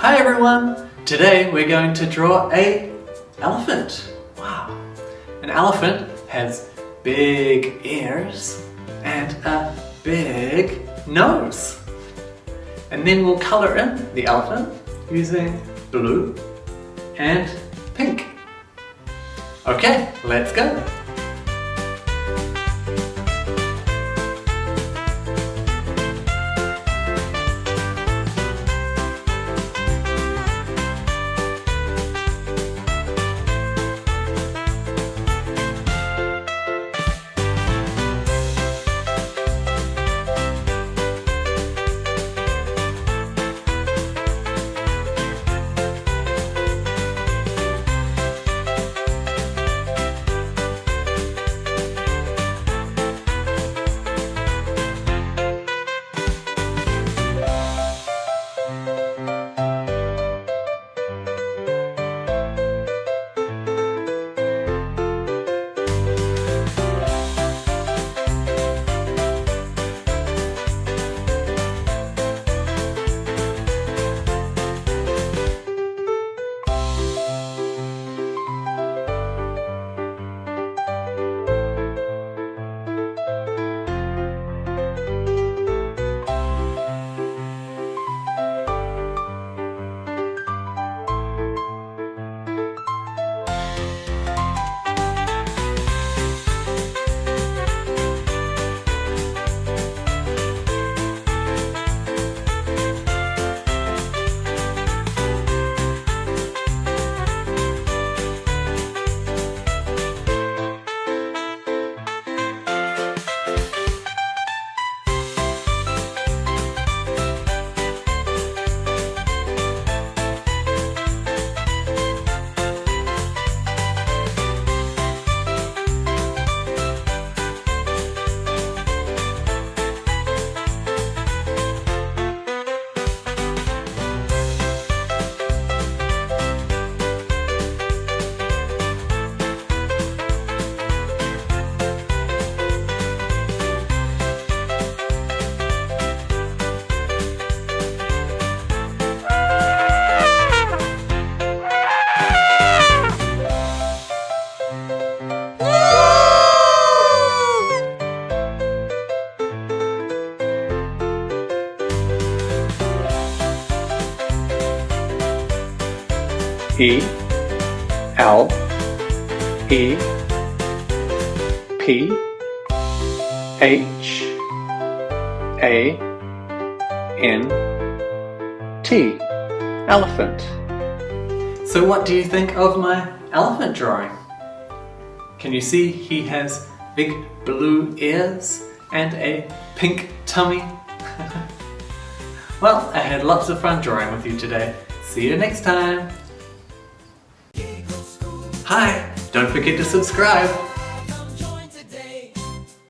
Hi everyone! Today we're going to draw an elephant. Wow! An elephant has big ears and a big nose. And then we'll colour in the elephant using blue and pink. Okay, let's go! E L E P H A N T Elephant. So what do you think of my elephant drawing? Can you see he has big blue ears and a pink tummy? Well, I had lots of fun drawing with you today. See you next time! Hi! Don't forget to subscribe!